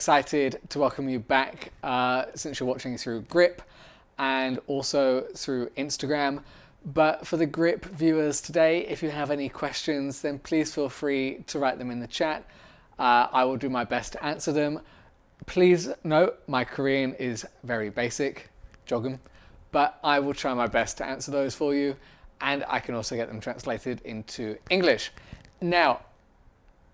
Excited to welcome you back since you're watching through Grip and also through Instagram. But for the Grip viewers today, if you have any questions, then please feel free to write them in the chat. I will do my best to answer them. Please note my Korean is very basic, jogum, but I will try my best to answer those for you, and I can also get them translated into English. Now,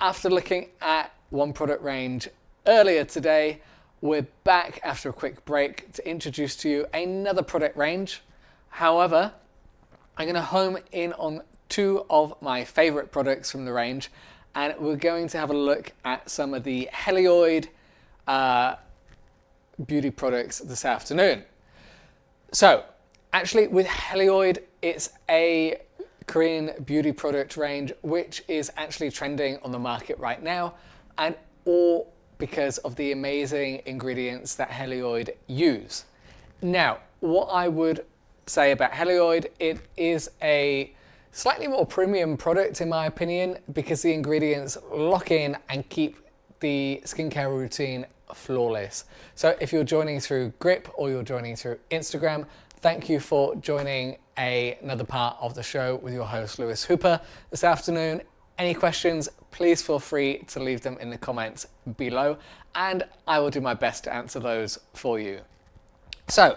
after looking at one product range earlier today, we're back after a quick break to introduce to you another product range. However, I'm going to home in on two of my favorite products from the range, and we're going to have a look at some of the Hellioid beauty products this afternoon. So actually with Hellioid, it's a Korean beauty product range which is actually trending on the market right now, and all because of the amazing ingredients that Hellioid use. Now, what I would say about Hellioid, it is a slightly more premium product in my opinion, because the ingredients lock in and keep the skincare routine flawless. So if you're joining through Grip or you're joining through Instagram, thank you for joining another part of the show with your host Lewis Hooper this afternoon. Any questions, please feel free to leave them in the comments below, and I will do my best to answer those for you. So,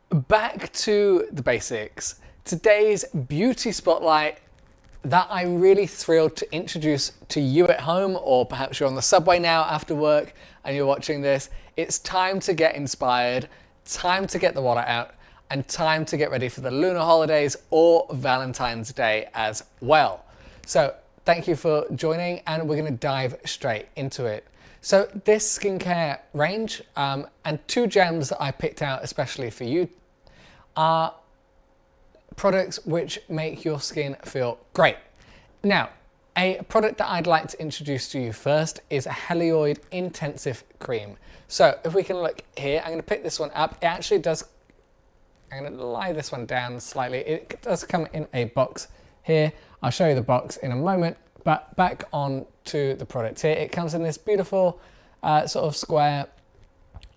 back to the basics. Today's beauty spotlight that I'm really thrilled to introduce to you at home, or perhaps you're on the subway now after work and you're watching this. It's time to get inspired, time to get the wallet out, and time to get ready for the lunar holidays or Valentine's Day as well. So thank you for joining, and we're going to dive straight into it. So this skincare range and two gems that I picked out especially for you are products which make your skin feel great. Now, a product that I'd like to introduce to you first is a Hellioid Intensive Cream. So if we can look here, I'm going to pick this one up. It actually does, I'm going to lie this one down slightly. It does come in a box here. I'll show you the box in a moment, but back on to the product here. It comes in this beautiful sort of square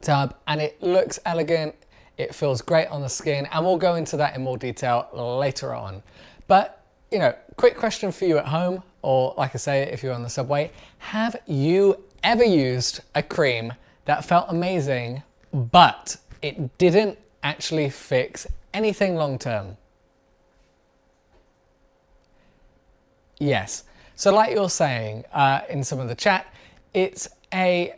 tub, and it looks elegant. It feels great on the skin, and we'll go into that in more detail later on. But, you know, quick question for you at home, or like I say, if you're on the subway, have you ever used a cream that felt amazing, but it didn't actually fix anything long term? Yes. So like you're saying in some of the chat, it's a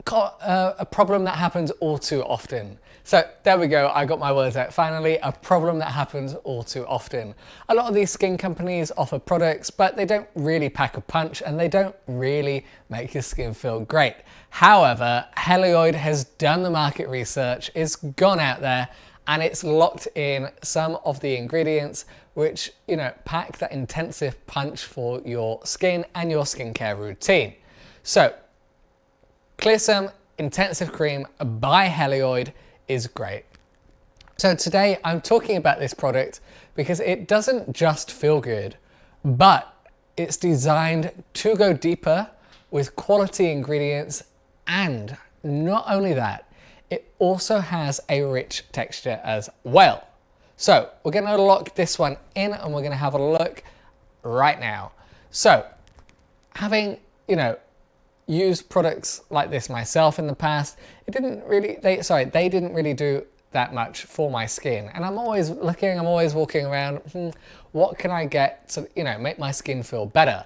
problem that happens all too often. So there we go, I got my words out finally, a problem that happens all too often. A lot of these skin companies offer products, but they don't really pack a punch and they don't really make your skin feel great. However, Hellioid has done the market research, it's gone out there, and it's locked in some of the ingredients which, you know, pack that intensive punch for your skin and your skincare routine. So, Clearsome Intensive Cream by Hellioid is great. So today I'm talking about this product because it doesn't just feel good, but it's designed to go deeper with quality ingredients, and not only that, it also has a rich texture as well. So we're going to lock this one in and we're going to have a look right now. So having, you know, used products like this myself in the past, they didn't really do that much for my skin. And I'm always looking, I'm always walking around, what can I get to, you know, make my skin feel better?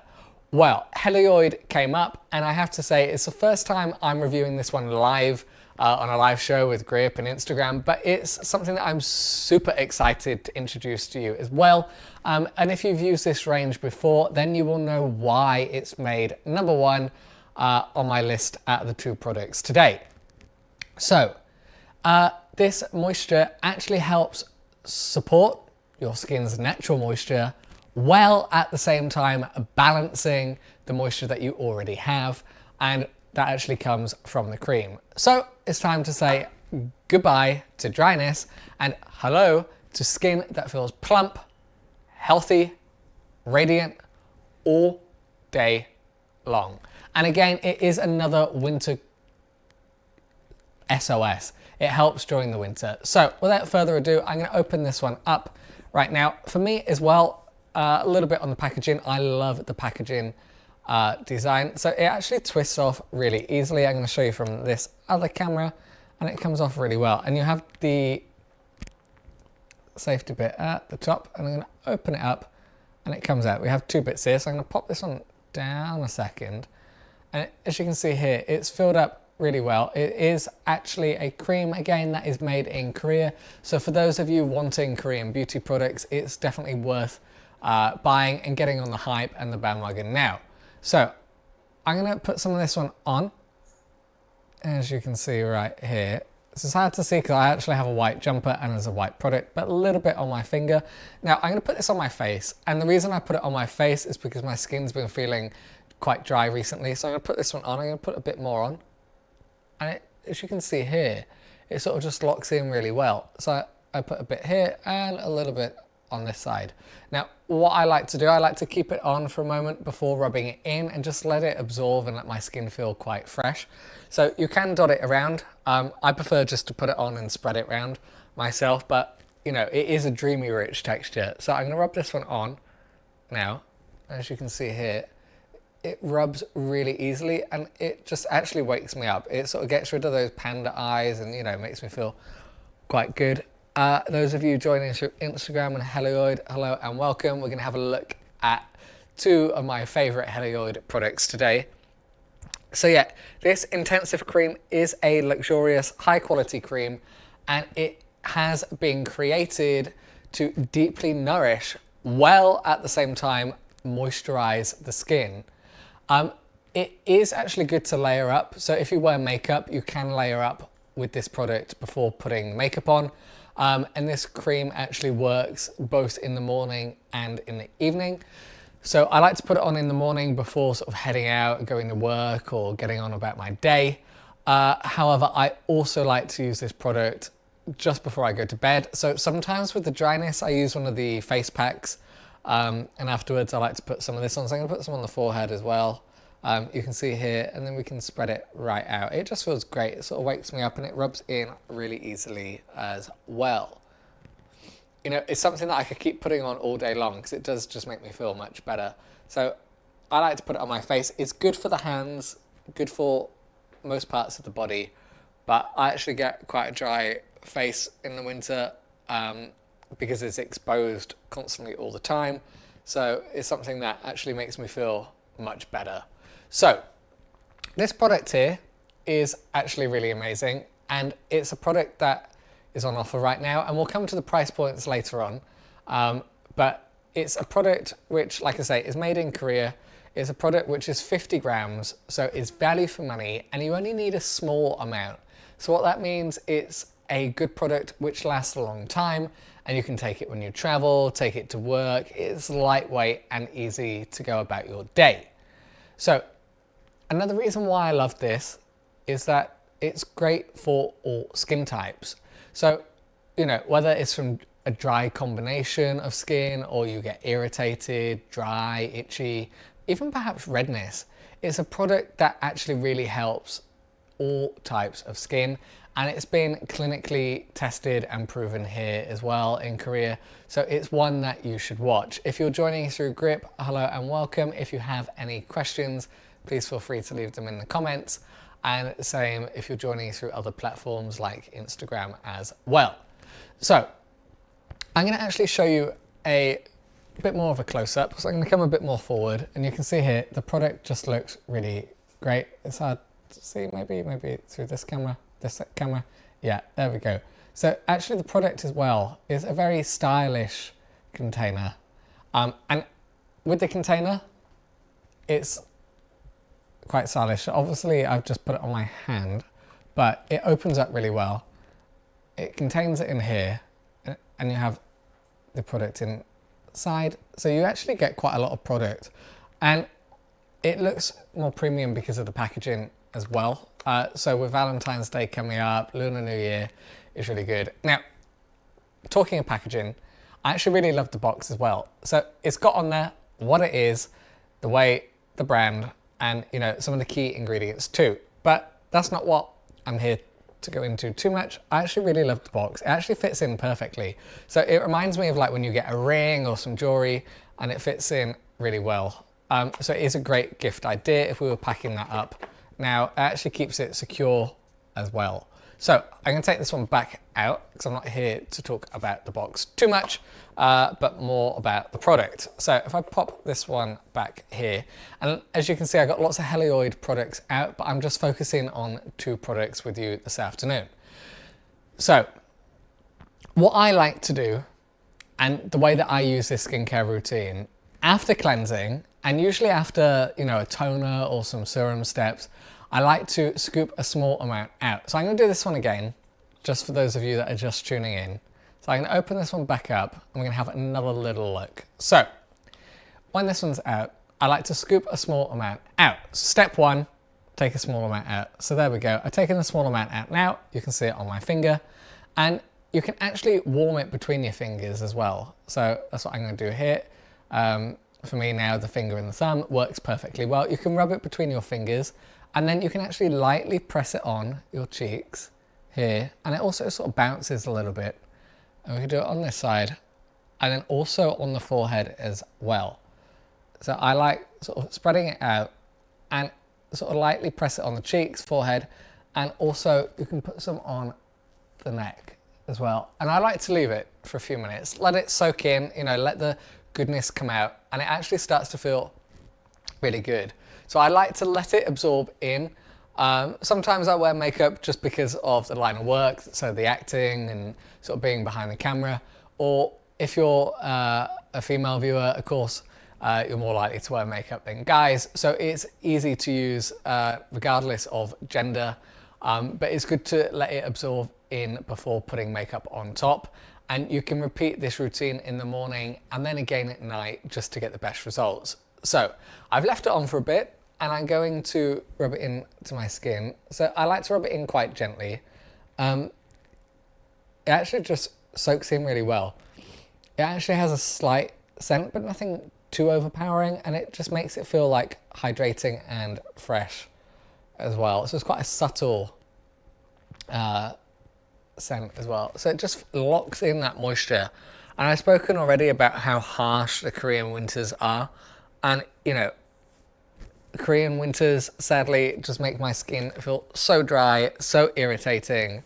Well, Hellioid came up, and I have to say it's the first time I'm reviewing this one live on a live show with Grip and Instagram, but it's something that I'm super excited to introduce to you as well. And if you've used this range before, then you will know why it's made number one on my list out of the two products today. So this moisture actually helps support your skin's natural moisture, while at the same time balancing the moisture that you already have, and that actually comes from the cream. So it's time to say goodbye to dryness and hello to skin that feels plump, healthy, radiant all day long. And again, it is another winter SOS. It helps during the winter. So without further ado, I'm going to open this one up right now. For me as well, a little bit on the packaging. I love the packaging design. So it actually twists off really easily. I'm going to show you from this other camera, and it comes off really well. And you have the safety bit at the top, and I'm going to open it up and it comes out. We have 2 bits here, so I'm going to pop this one down a second, and as you can see here, it's filled up really well. It is actually a cream, again, that is made in Korea, so for those of you wanting Korean beauty products, it's definitely worth buying and getting on the hype and the bandwagon now. So I'm going to put some of this one on, as you can see right here. This is hard to see because I actually have a white jumper and there's a white product, but a little bit on my finger. Now I'm going to put this on my face, and the reason I put it on my face is because my skin's been feeling quite dry recently. So I'm going to put this one on. I'm going to put a bit more on, and as you can see here, it sort of just locks in really well. So I put a bit here and a little bit on this side. Now what I like to do, I like to keep it on for a moment before rubbing it in and just let it absorb and let my skin feel quite fresh. So you can dot it around. I prefer just to put it on and spread it around myself, but you know, it is a dreamy rich texture. So I'm going to rub this one on now. As you can see here, it rubs really easily, and it just actually wakes me up. It sort of gets rid of those panda eyes and, you know, makes me feel quite good. Those of you joining through Instagram and hellioid, hello and welcome. We're going to have a look at 2 of my favorite hellioid products today. So yeah, this intensive cream is a luxurious, high quality cream, and it has been created to deeply nourish while at the same time moisturize the skin. It is actually good to layer up. So if you wear makeup, you can layer up with this product before putting makeup on. And this cream actually works both in the morning and in the evening. So I like to put it on in the morning before sort of heading out, going to work or getting on about my day. However, I also like to use this product just before I go to bed. So sometimes with the dryness, I use one of the face packs, and afterwards I like to put some of this on. So I'm going to put some on the forehead as well. You can see here, and then we can spread it right out. It just feels great. It sort of wakes me up, and it rubs in really easily as well. You know, it's something that I could keep putting on all day long because it does just make me feel much better. So I like to put it on my face. It's good for the hands, good for most parts of the body, but I actually get quite a dry face in the winter because it's exposed constantly all the time. So it's something that actually makes me feel much better. So this product here is actually really amazing, and it's a product that is on offer right now, and we'll come to the price points later on. But it's a product which, like I say, is made in Korea. It's a product which is 50 grams, so it's value for money, and you only need a small amount. So what that means, it's a good product which lasts a long time, and you can take it when you travel, take it to work. It's lightweight and easy to go about your day. So another reason why I love this is that it's great for all skin types. So, you know, whether it's from a dry combination of skin, or you get irritated, dry, itchy, even perhaps redness, it's a product that actually really helps all types of skin. And it's been clinically tested and proven here as well in Korea. So it's one that you should watch. If you're joining through Grip, hello and welcome. If you have any questions, please feel free to leave them in the comments. And same if you're joining through other platforms like Instagram as well. So I'm going to actually show you a bit more of a close-up. So I'm going to come a bit more forward, and you can see here the product just looks really great. It's hard to see, maybe through this camera. Yeah, there we go. So actually the product as well is a very stylish container. And with the container, it's quite stylish. Obviously I've just put it on my hand, but it opens up really well. It contains it in here, and you have the product inside. So you actually get quite a lot of product, and it looks more premium because of the packaging as well. So with Valentine's Day coming up, Lunar New Year is really good. Now, talking of packaging, I actually really love the box as well. So it's got on there what it is, the weight, the brand, and you know, some of the key ingredients too. But that's not what I'm here to go into too much. I actually really love the box. It actually fits in perfectly. So it reminds me of like when you get a ring or some jewelry and it fits in really well. So it is a great gift idea if we were packing that up. Now, it actually keeps it secure as well. So I'm going to take this one back out because I'm not here to talk about the box too much, but more about the product. So if I pop this one back here, and as you can see, I've got lots of Hellioid products out, but I'm just focusing on 2 products with you this afternoon. So what I like to do, and the way that I use this skincare routine, after cleansing, and usually after, you know, a toner or some serum steps, I like to scoop a small amount out. So I'm going to do this one again, just for those of you that are just tuning in. So I'm going to open this one back up, and we're going to have another little look. So when this one's out, I like to scoop a small amount out. So step 1, take a small amount out. So there we go. I've taken a small amount out now. You can see it on my finger, and you can actually warm it between your fingers as well. So that's what I'm going to do here. For me now, the finger and the thumb works perfectly well. You can rub it between your fingers, and then you can actually lightly press it on your cheeks here, and it also sort of bounces a little bit. And we can do it on this side, and then also on the forehead as well. So I like sort of spreading it out and sort of lightly press it on the cheeks, forehead, and also you can put some on the neck as well. And I like to leave it for a few minutes, let it soak in, you know, let the goodness come out, and it actually starts to feel really good. So I like to let it absorb in. Sometimes I wear makeup just because of the line of work, so the acting and sort of being behind the camera. Or if you're a female viewer, of course, you're more likely to wear makeup than guys. So it's easy to use regardless of gender, but it's good to let it absorb in before putting makeup on top. And you can repeat this routine in the morning and then again at night just to get the best results. So I've left it on for a bit, and I'm going to rub it into my skin. So I like to rub it in quite gently. It actually just soaks in really well. It actually has a slight scent, but nothing too overpowering, and it just makes it feel like hydrating and fresh as well. So it's quite a subtle scent as well. So it just locks in that moisture. And I've spoken already about how harsh the Korean winters are. And, you know, Korean winters, sadly, just make my skin feel so dry, so irritating.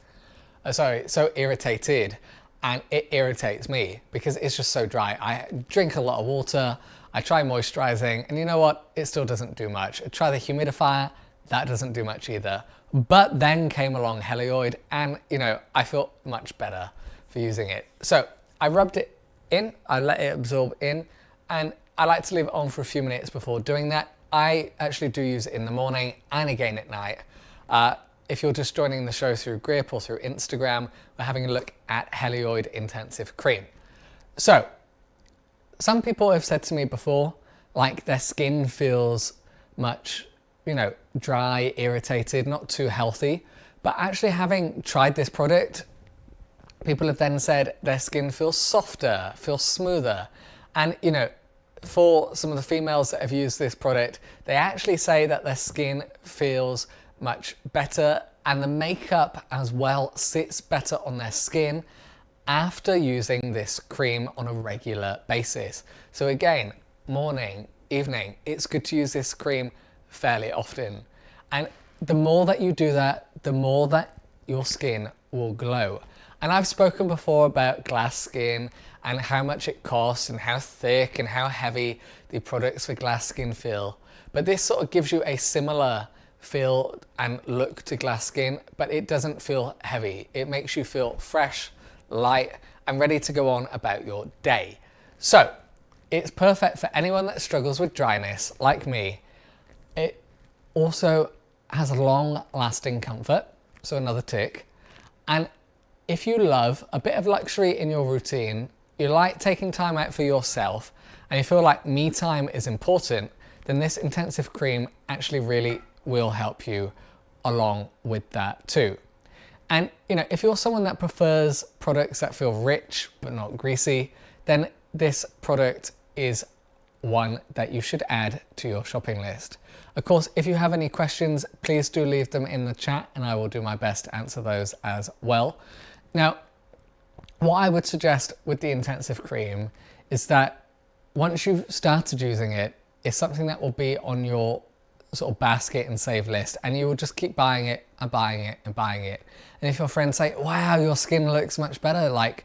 So irritated. And it irritates me because it's just so dry. I drink a lot of water. I try moisturizing, and you know what? It still doesn't do much. I try the humidifier. That doesn't do much either. But then came along Hellioid, and you know, I felt much better for using it. So I rubbed it in, I let it absorb in, and I like to leave it on for a few minutes before doing that. I actually do use it in the morning and again at night. If you're just joining the show through Grip or through Instagram, we're having a look at Hellioid Intensive Cream. So some people have said to me before, like their skin feels much, you know, dry, irritated, not too healthy. But actually having tried this product, people have then said their skin feels softer, feels smoother. And, you know, for some of the females that have used this product, they actually say that their skin feels much better, and the makeup as well sits better on their skin after using this cream on a regular basis. So again, morning, evening, it's good to use this cream fairly often. And the more that you do that, the more that your skin will glow. And I've spoken before about glass skin and how much it costs and how thick and how heavy the products for glass skin feel. But this sort of gives you a similar feel and look to glass skin, but it doesn't feel heavy. It makes you feel fresh, light, and ready to go on about your day. So it's perfect for anyone that struggles with dryness like me. It also has long lasting comfort, so another tick. And if you love a bit of luxury in your routine, you like taking time out for yourself, and you feel like me time is important, then this intensive cream actually really will help you along with that too. And you know, if you're someone that prefers products that feel rich but not greasy, then this product is one that you should add to your shopping list. Of course, if you have any questions, please do leave them in the chat and I will do my best to answer those as well. Now, what I would suggest with the intensive cream is that once you've started using it, it's something that will be on your sort of basket and save list, and you will just keep buying it and buying it and buying it. And if your friends say, wow, your skin looks much better, like,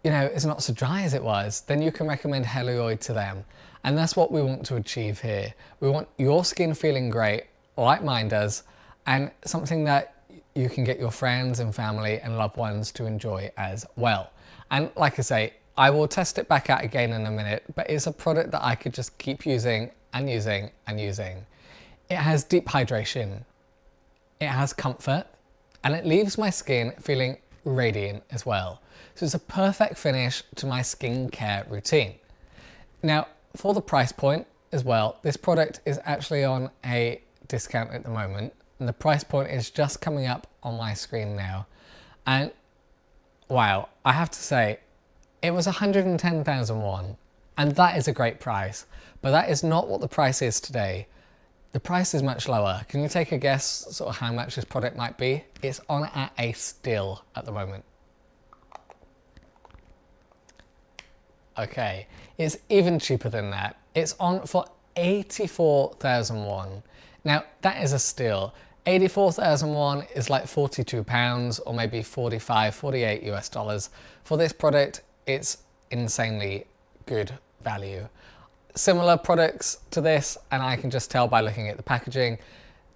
you know, it's not so dry as it was, then you can recommend Hellioid to them. And that's what we want to achieve here. We want your skin feeling great, like mine does, and something that you can get your friends and family and loved ones to enjoy as well. And like I say, I will test it back out again in a minute, but it's a product that I could just keep using and using and using. It has deep hydration, it has comfort, and it leaves my skin feeling radiant as well. So it's a perfect finish to my skincare routine. Now, for the price point as well, this product is actually on a discount at the moment, and the price point is just coming up on my screen now. And wow, I have to say, it was 110,000 won, and that is a great price, but that is not what the price is today. The price is much lower. Can you take a guess sort of how much this product might be? It's on at a steal at the moment. Okay, it's even cheaper than that. It's on for 84,000 won. Now that is a steal. 84,000 won is like 42 pounds or maybe 45, 48 US dollars. For this product, it's insanely good value. Similar products to this, and I can just tell by looking at the packaging,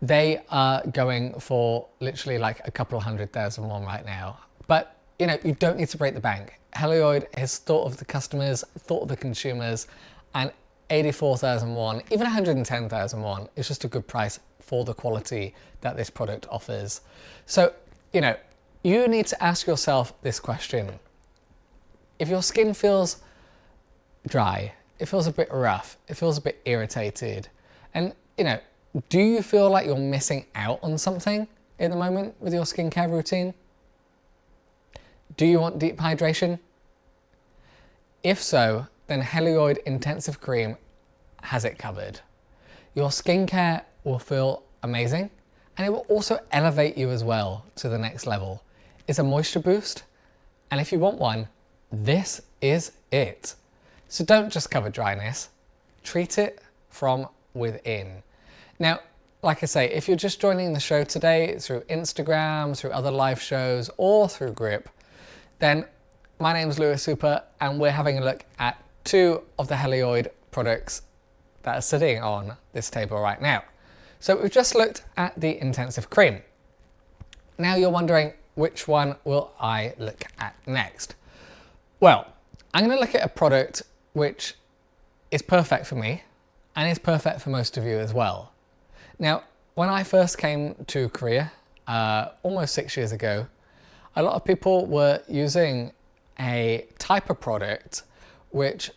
they are going for literally like a couple of 100,000 won right now. But you know, you don't need to break the bank. Hellioid has thought of the customers, thought of the consumers, and 84,000 won, even 110,000 won is just a good price for the quality that this product offers. So, you know, you need to ask yourself this question. If your skin feels dry, it feels a bit rough, it feels a bit irritated, and you know, do you feel like you're missing out on something at the moment with your skincare routine? Do you want deep hydration? If so, then Hellioid Intensive Cream has it covered. Your skincare will feel amazing, and it will also elevate you as well to the next level. It's a moisture boost, and if you want one, this is it. So don't just cover dryness, treat it from within. Now, like I say, if you're just joining the show today through Instagram, through other live shows, or through Grip, then my name's Lewis Super, and we're having a look at two of the Hellioid products that are sitting on this table right now. So we've just looked at the Intensive Cream. Now you're wondering, which one will I look at next? Well, I'm going to look at a product which is perfect for me and is perfect for most of you as well. Now, when I first came to Korea, almost 6 years ago, a lot of people were using a type of product which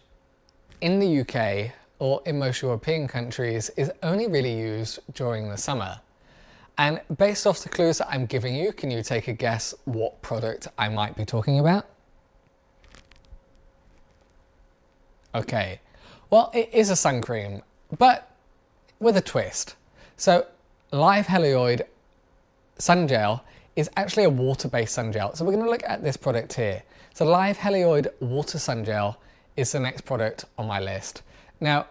in the UK or in most European countries is only really used during the summer. And based off the clues that I'm giving you, can you take a guess what product I might be talking about? Okay, well, it is a sun cream, but with a twist. So Live Hellioid Sun Gel is actually a water-based sun gel. So we're going to look at this product here. So Live Hellioid Water Sun Gel is the next product on my list. Now,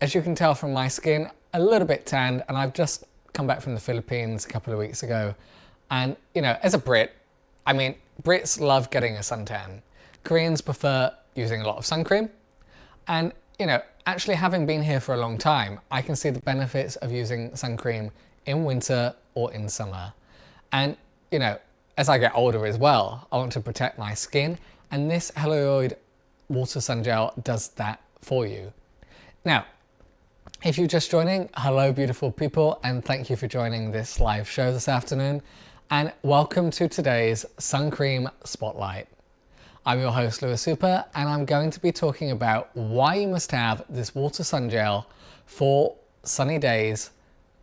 as you can tell from my skin, a little bit tanned, and I've just come back from the Philippines a couple of weeks ago. And, you know, as a Brit, I mean, Brits love getting a suntan. Koreans prefer using a lot of sun cream. And, you know, actually having been here for a long time, I can see the benefits of using sun cream in winter or in summer. And, you know, as I get older as well, I want to protect my skin, and this Hellioid Water Sun Gel does that for you. Now, if you're just joining, hello beautiful people, and thank you for joining this live show this afternoon, and welcome to today's Sun Cream Spotlight. I'm your host Lewis Super, and I'm going to be talking about why you must have this water sun gel for sunny days,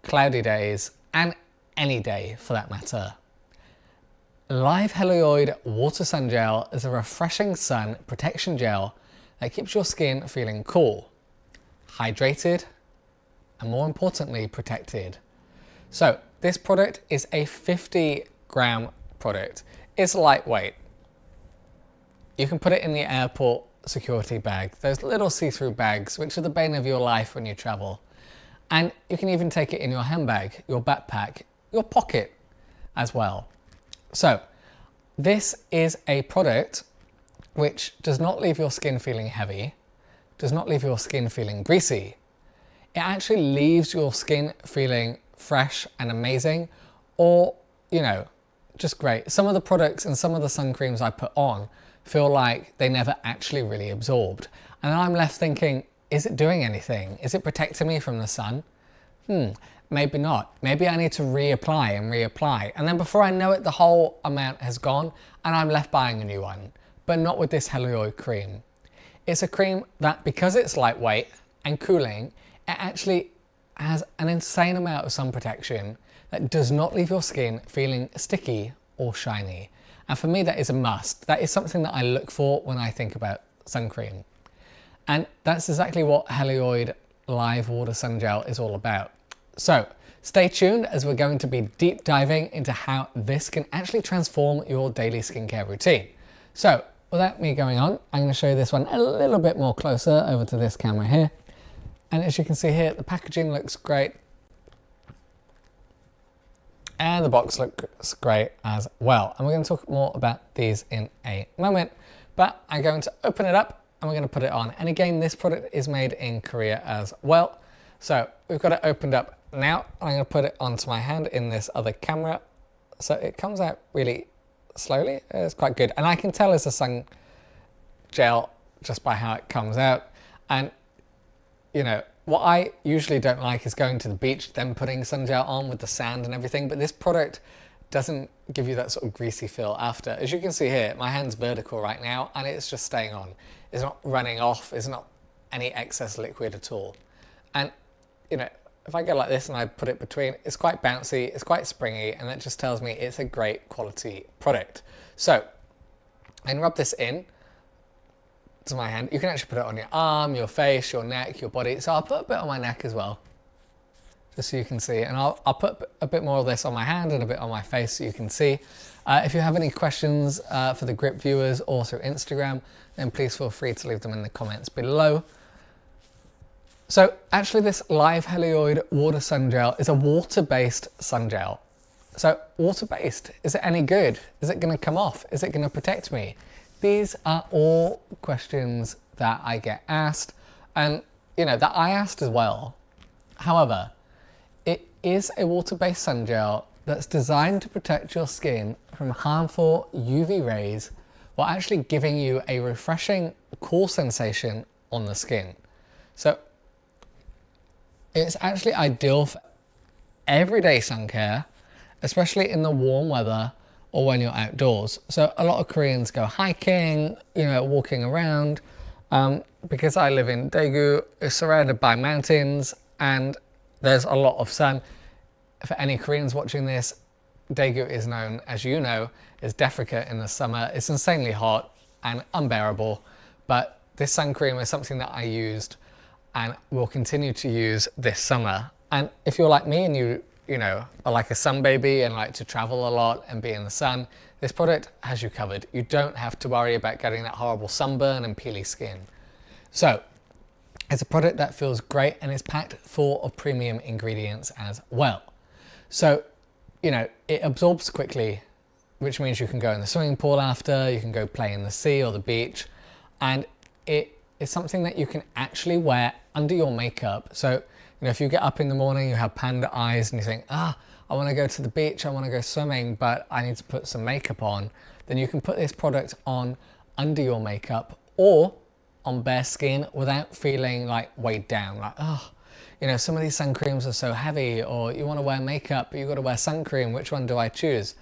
cloudy days, and any day for that matter. Live Hellioid Water Sun Gel is a refreshing sun protection gel that keeps your skin feeling cool, hydrated, and more importantly, protected. So this product is a 50-gram product. It's lightweight. You can put it in the airport security bag, those little see-through bags, which are the bane of your life when you travel. And you can even take it in your handbag, your backpack, your pocket as well. So this is a product which does not leave your skin feeling heavy, does not leave your skin feeling greasy. It actually leaves your skin feeling fresh and amazing, or, you know, just great. Some of the products and some of the sun creams I put on feel like they never actually really absorbed. And I'm left thinking, is it doing anything? Is it protecting me from the sun? Maybe not. Maybe I need to reapply and reapply. And then before I know it, the whole amount has gone and I'm left buying a new one. But not with this Hellioid cream. It's a cream that, because it's lightweight and cooling, it actually has an insane amount of sun protection that does not leave your skin feeling sticky or shiny. And for me, that is a must. That is something that I look for when I think about sun cream. And that's exactly what Hellioid Live Water Sun Gel is all about. So stay tuned, as we're going to be deep diving into how this can actually transform your daily skincare routine. So without me going on, I'm going to show you this one a little bit more closer over to this camera here. And as you can see here, the packaging looks great. And the box looks great as well. And we're going to talk more about these in a moment. But I'm going to open it up and we're going to put it on. And again, this product is made in Korea as well. So we've got it opened up now. I'm going to put it onto my hand in this other camera. So it comes out really slowly. It's quite good. And I can tell it's a sun gel just by how it comes out. And, you know, what I usually don't like is going to the beach, then putting sun gel on with the sand and everything. But this product doesn't give you that sort of greasy feel after. As you can see here, my hand's vertical right now and it's just staying on. It's not running off. It's not any excess liquid at all. And, you know, if I go like this and I put it between, it's quite bouncy, it's quite springy, and that just tells me it's a great quality product. So I can rub this in to my hand. You can actually put it on your arm, your face, your neck, your body. So I'll put a bit on my neck as well, just so you can see. And I'll put a bit more of this on my hand and a bit on my face so you can see. If you have any questions for the Grip viewers or through Instagram, then please feel free to leave them in the comments below. So actually this Live Hellioid Water Sun Gel is a water-based sun gel. So water-based, is it any good? Is it going to come off? Is it going to protect me? These are all questions that I get asked, and, you know, that I asked as well. However, it is a water-based sun gel that's designed to protect your skin from harmful UV rays while actually giving you a refreshing, cool sensation on the skin. So it's actually ideal for everyday sun care, especially in the warm weather or when you're outdoors. So a lot of Koreans go hiking, you know, walking around. Because I live in Daegu, it's surrounded by mountains and there's a lot of sun. For any Koreans watching this, Daegu is known, as you know, as Defrica in the summer. It's insanely hot and unbearable, but this sun cream is something that I used and will continue to use this summer. And if you're like me and you know, are like a sun baby and like to travel a lot and be in the sun, this product has you covered. You don't have to worry about getting that horrible sunburn and peely skin. So it's a product that feels great and is packed full of premium ingredients as well. So, you know, it absorbs quickly, which means you can go in the swimming pool after, you can go play in the sea or the beach, and it is something that you can actually wear under your makeup. So, you know, if you get up in the morning, you have panda eyes and you think, I want to go to the beach, I want to go swimming, but I need to put some makeup on, then you can put this product on under your makeup or on bare skin without feeling like weighed down, like, you know, some of these sun creams are so heavy, or you want to wear makeup, but you've got to wear sun cream, which one do I choose?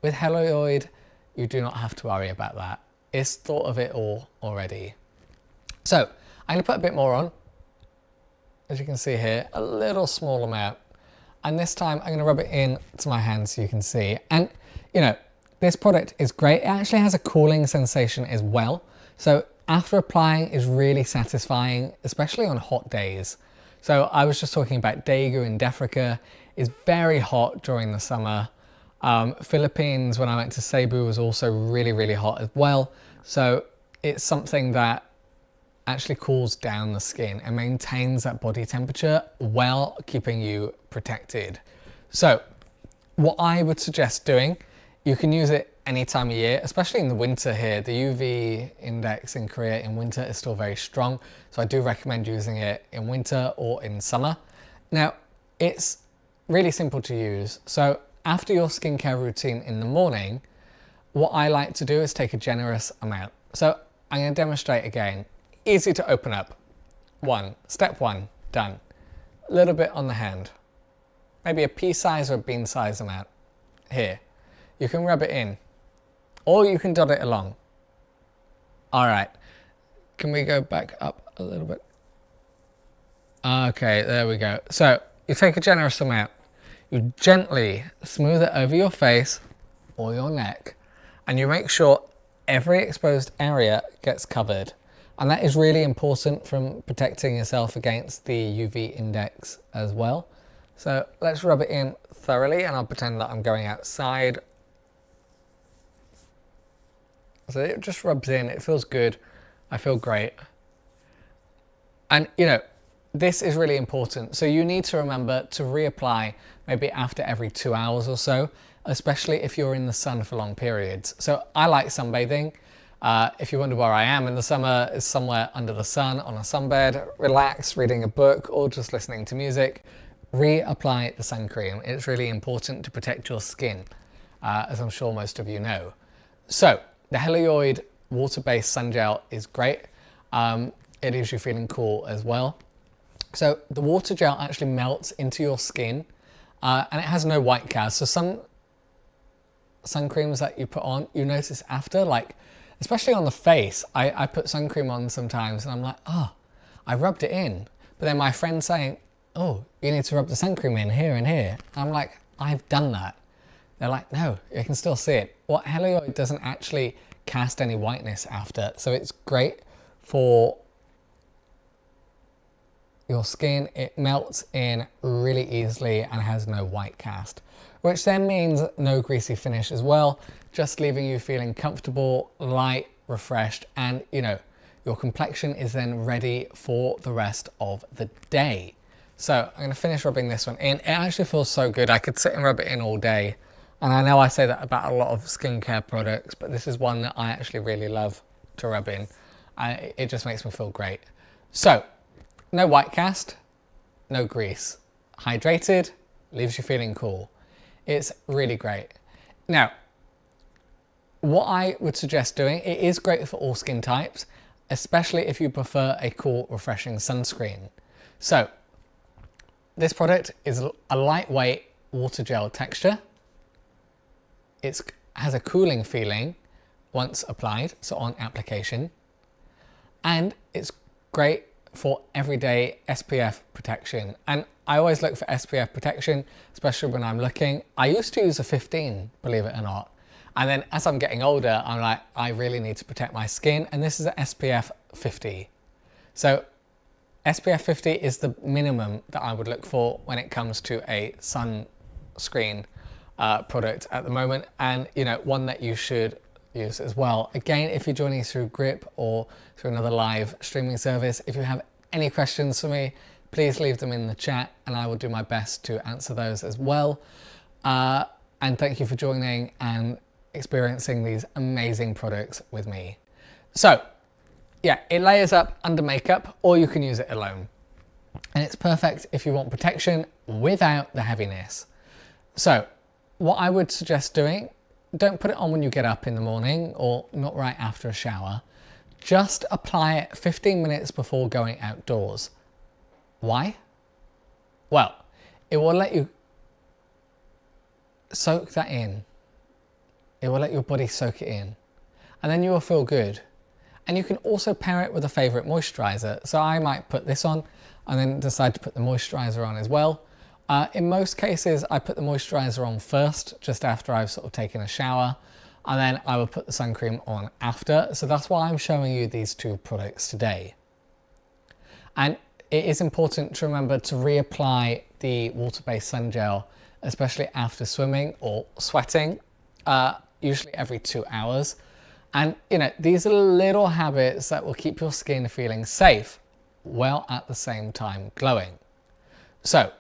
With Hellioid, you do not have to worry about that. It's thought of it all already. So I'm going to put a bit more on. As you can see here, a little small amount. And this time I'm going to rub it in to my hand so you can see. And, you know, this product is great. It actually has a cooling sensation as well. So after applying is really satisfying, especially on hot days. So I was just talking about Daegu in Africa is very hot during the summer. Philippines, when I went to Cebu, was also really, really hot as well. So it's something that actually cools down the skin and maintains that body temperature while keeping you protected. So what I would suggest doing, you can use it any time of year, especially in the winter here. The UV index in Korea in winter is still very strong. So I do recommend using it in winter or in summer. Now, it's really simple to use. So after your skincare routine in the morning, what I like to do is take a generous amount. So I'm going to demonstrate again. Easy to open up. Step one, done. A little bit on the hand. Maybe a pea size or a bean size amount. Here. You can rub it in. Or you can dot it along. All right. Can we go back up a little bit? Okay, there we go. So you take a generous amount. You gently smooth it over your face or your neck. And you make sure every exposed area gets covered. And that is really important from protecting yourself against the UV index as well. So let's rub it in thoroughly, and I'll pretend that I'm going outside. So it just rubs in, it feels good, I feel great. And you know, this is really important. So you need to remember to reapply maybe after every 2 hours or so, especially if you're in the sun for long periods. So I like sunbathing. If you wonder where I am in the summer, is somewhere under the sun on a sunbed, relaxed, reading a book, or just listening to music. Reapply the sun cream. It's really important to protect your skin, as I'm sure most of you know. So the Hellioid water-based sun gel is great. It leaves you feeling cool as well. So the water gel actually melts into your skin, and it has no white cast. So some sun creams that you put on, you notice after, like, especially on the face, I put sun cream on sometimes and I'm like, oh, I rubbed it in. But then my friend's saying, oh, you need to rub the sun cream in here and here. I'm like, I've done that. They're like, no, you can still see it. Well, Hellioid doesn't actually cast any whiteness after. So it's great for your skin. It melts in really easily and has no white cast, which then means no greasy finish as well, just leaving you feeling comfortable, light, refreshed, and you know, your complexion is then ready for the rest of the day. So I'm going to finish rubbing this one in. It actually feels so good. I could sit and rub it in all day. And I know I say that about a lot of skincare products, but this is one that I actually really love to rub in. It just makes me feel great. So, no white cast, no grease. Hydrated, leaves you feeling cool. It's really great. Now, what I would suggest doing, it is great for all skin types, especially if you prefer a cool, refreshing sunscreen. So, this product is a lightweight water gel texture. It has a cooling feeling once applied, so on application. And it's great for everyday SPF protection. And I always look for SPF protection, especially when I'm looking. I used to use a 15, believe it or not. And then as I'm getting older, I'm like, I really need to protect my skin. And this is an SPF 50. So SPF 50 is the minimum that I would look for when it comes to a sunscreen product at the moment. And you know, one that you should use as well. Again, if you're joining us through Grip or through another live streaming service, if you have any questions for me, please leave them in the chat and I will do my best to answer those as well. And thank you for joining and experiencing these amazing products with me. So yeah, it layers up under makeup, or you can use it alone. And it's perfect if you want protection without the heaviness. So what I would suggest doing, don't put it on when you get up in the morning or not right after a shower. Just apply it 15 minutes before going outdoors. Why? Well, it will let you soak that in. It will let your body soak it in. And then you will feel good. And you can also pair it with a favorite moisturizer. So I might put this on and then decide to put the moisturizer on as well. In most cases, I put the moisturizer on first, just after I've sort of taken a shower. and then I will put the sun cream on after. So that's why I'm showing you these two products today. And it is important to remember to reapply the water-based sun gel, especially after swimming or sweating, usually every 2 hours. And you know, these are little habits that will keep your skin feeling safe while at the same time glowing. So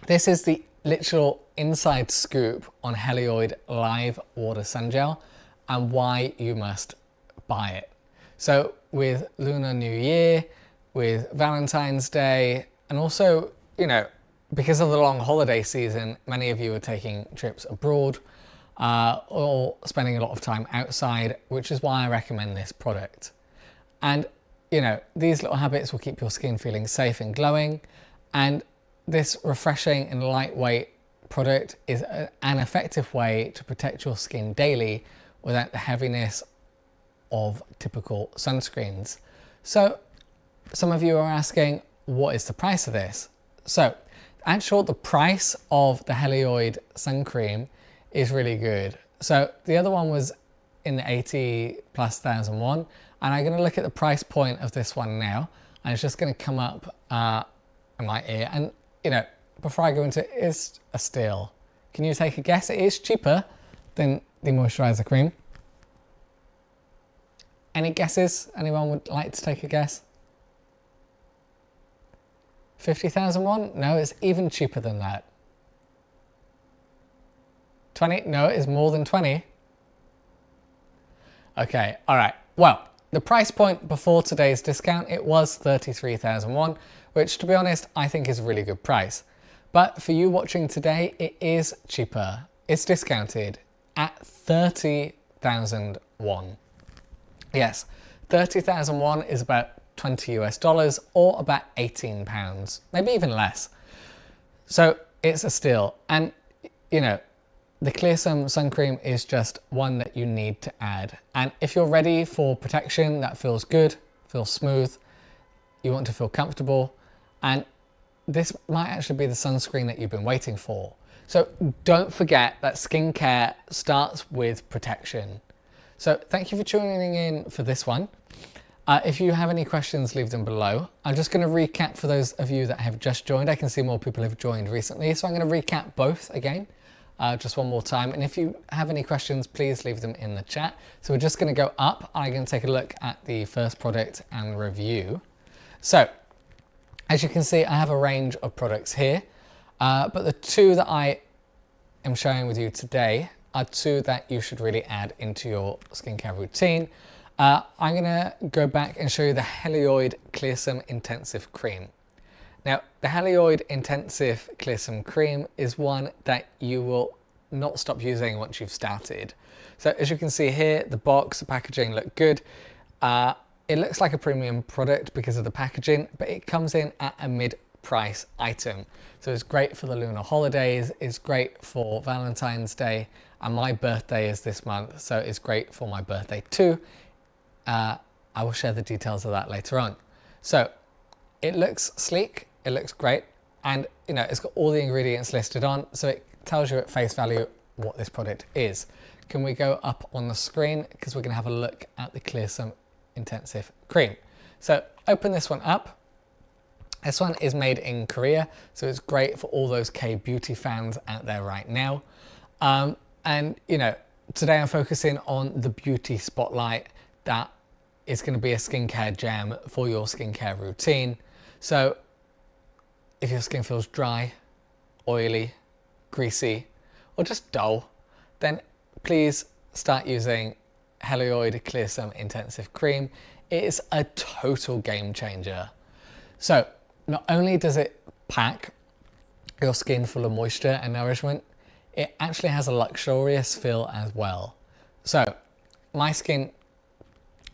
this is the literal inside scoop on Hellioid Live Water Sun Gel and why you must buy it. So with Lunar New Year, with Valentine's Day, and also, you know, because of the long holiday season, many of you are taking trips abroad or spending a lot of time outside, which is why I recommend this product. And, you know, these little habits will keep your skin feeling safe and glowing. And this refreshing and lightweight product is an effective way to protect your skin daily without the heaviness of typical sunscreens. So some of you are asking, what is the price of this? So actually the price of the Hellioid sun cream is really good. So the other one was in the 80,000+ one, and I'm going to look at the price point of this one now, and it's just going to come up in my ear. And you know, before I go into it, it's a steal. Can you take a guess? It is cheaper than the moisturizer cream. Any guesses? Anyone would like to take a guess? 50,000 won? No, it's even cheaper than that. 20? No, it's more than 20. Okay, all right. Well, the price point before today's discount, it was 33,000 won, which to be honest, I think is a really good price. But for you watching today, it is cheaper. It's discounted at 30,000 won. Yes, 30,000 won is about 20 US dollars or about 18 pounds, maybe even less. So it's a steal. And you know, the Clearsome sun cream is just one that you need to add. And if you're ready for protection that feels good, feels smooth, you want to feel comfortable, and this might actually be the sunscreen that you've been waiting for. So don't forget that skincare starts with protection. So thank you for tuning in for this one. If you have any questions, leave them below. I'm just going to recap for those of you that have just joined. I can see more people have joined recently, so I'm going to recap both again, just one more time. And if you have any questions, please leave them in the chat. So we're just going to go up. I'm going to take a look at the first product and review. So as you can see, I have a range of products here, but the two that I am sharing with you today are two that you should really add into your skincare routine. I'm going to go back and show you the Hellioid Clearsome Intensive Cream. Now, the Hellioid Intensive Clearsome Cream is one that you will not stop using once you've started. So as you can see here, the box, the packaging look good. It looks like a premium product because of the packaging, but it comes in at a mid-price item. So it's great for the lunar holidays, it's great for Valentine's Day, and my birthday is this month, so it's great for my birthday too. I will share the details of that later on. So it looks sleek, it looks great, and you know, it's got all the ingredients listed on, so it tells you at face value what this product is. Can we go up on the screen, because we're going to have a look at the Clearsome Intensive Cream. So open this one up. This one is made in Korea, so it's great for all those K-beauty fans out there right now. And you know, today I'm focusing on the beauty spotlight that is going to be a skincare gem for your skincare routine. So if your skin feels dry, oily, greasy, or just dull, then please start using Hellioid Clearsome Intensive Cream. It is a total game changer. So not only does it pack your skin full of moisture and nourishment, it actually has a luxurious feel as well. So my skin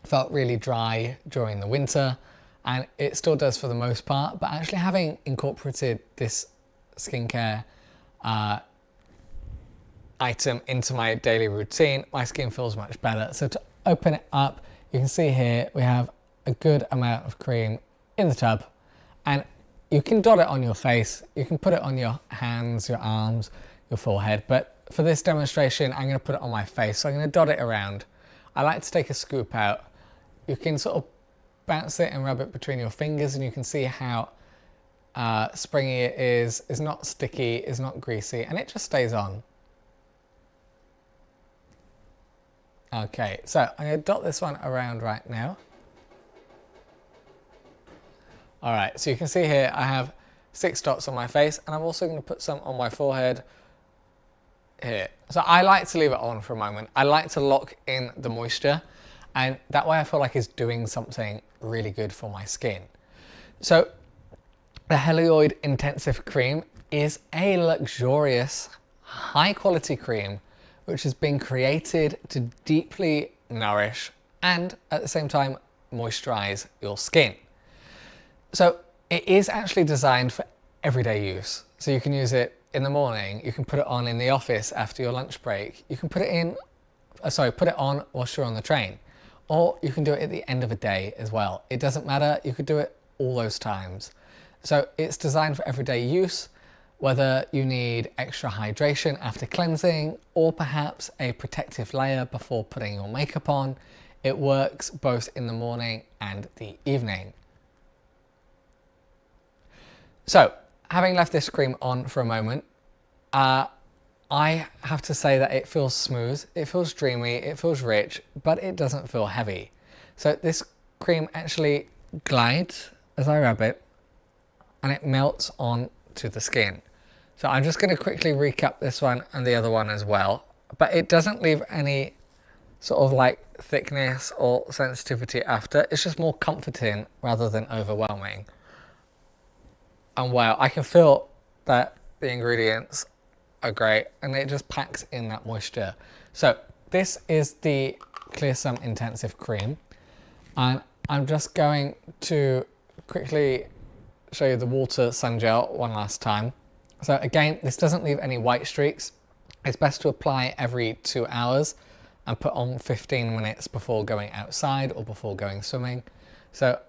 felt really dry during the winter, and it still does for the most part, but actually having incorporated this skincare item into my daily routine, my skin feels much better. So to open it up, you can see here we have a good amount of cream in the tub, and you can dot it on your face, you can put it on your hands, your arms, your forehead. But for this demonstration, I'm going to put it on my face. So I'm going to dot it around. I like to take a scoop out. You can sort of bounce it and rub it between your fingers, and you can see how springy it is. It's not sticky, it's not greasy, and it just stays on. Okay, so I'm going to dot this one around right now. All right, so you can see here I have 6 dots on my face, and I'm also going to put some on my forehead here. So I like to leave it on for a moment. I like to lock in the moisture, and that way I feel like it's doing something really good for my skin. So the Hellioid Intensive Cream is a luxurious, high quality cream which has been created to deeply nourish and at the same time moisturize your skin. So it is actually designed for everyday use. So you can use it in the morning, you can put it on in the office after your lunch break, you can put it on whilst you're on the train, or you can do it at the end of a day as well. It doesn't matter, you could do it all those times. So it's designed for everyday use, whether you need extra hydration after cleansing or perhaps a protective layer before putting your makeup on. It works both in the morning and the evening. So having left this cream on for a moment, I have to say that it feels smooth, it feels dreamy, it feels rich, but it doesn't feel heavy. So this cream actually glides as I rub it, and it melts on to the skin. So I'm just going to quickly recap this one and the other one as well, but it doesn't leave any sort of like thickness or sensitivity after. It's just more comforting rather than overwhelming. And wow, I can feel that the ingredients are great, and it just packs in that moisture. So this is the Clear Sum Intensive Cream, and I'm just going to quickly show you the water sun gel one last time. So again, this doesn't leave any white streaks. It's best to apply every 2 hours and put on 15 minutes before going outside or before going swimming. So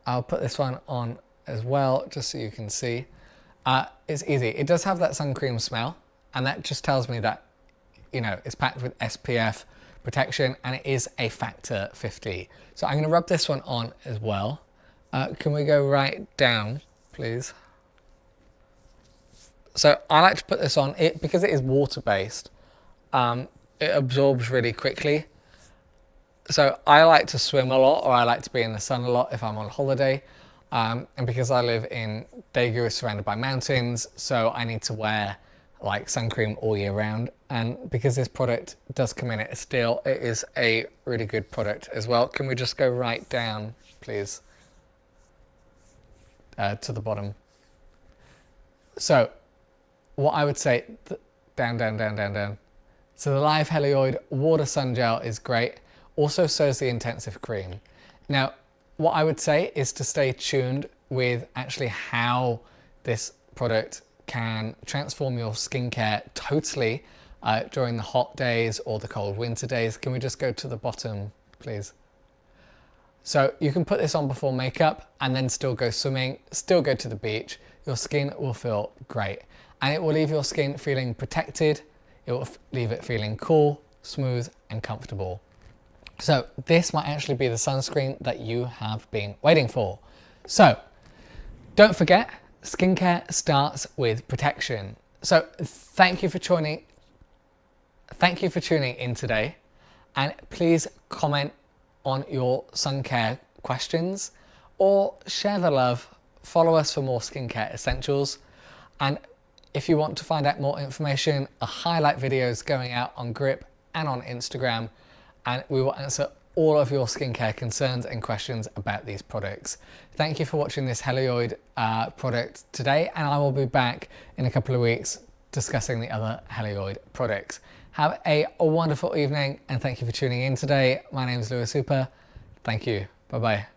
I'll put this one on as well, just so you can see. It's easy. It does have that sun cream smell, and that just tells me that, you know, it's packed with SPF protection, and it is a factor 50. So I'm going to rub this one on as well. Can we go right down, please? So I like to put this on it because it is water-based. It absorbs really quickly. So I like to swim a lot, or I like to be in the sun a lot if I'm on holiday. And because I live in Daegu, surrounded by mountains, so I need to wear like sun cream all year round. And because this product does come in at a steel, it is a really good product as well. Can we just go right down, please? To the bottom. So what I would say, down. So the Live Hellioid Water Sun Gel is great. Also, so is the Intensive Cream. Now, what I would say is to stay tuned with actually how this product can transform your skincare totally during the hot days or the cold winter days. Can we just go to the bottom, please? So you can put this on before makeup and then still go swimming, still go to the beach. Your skin will feel great, and it will leave your skin feeling protected. It will leave it feeling cool, smooth and comfortable. So this might actually be the sunscreen that you have been waiting for. So don't forget, skincare starts with protection. So thank you for tuning in today, and please comment on your sun care questions or share the love. Follow us for more skincare essentials, and if you want to find out more information, a highlight videos going out on Grip and on Instagram, and we will answer all of your skincare concerns and questions about these products. Thank you for watching this Hellioid product today, and I will be back in a couple of weeks discussing the other Hellioid products. Have a wonderful evening, and thank you for tuning in today. My name is Lewis Hooper. Thank you. Bye-bye.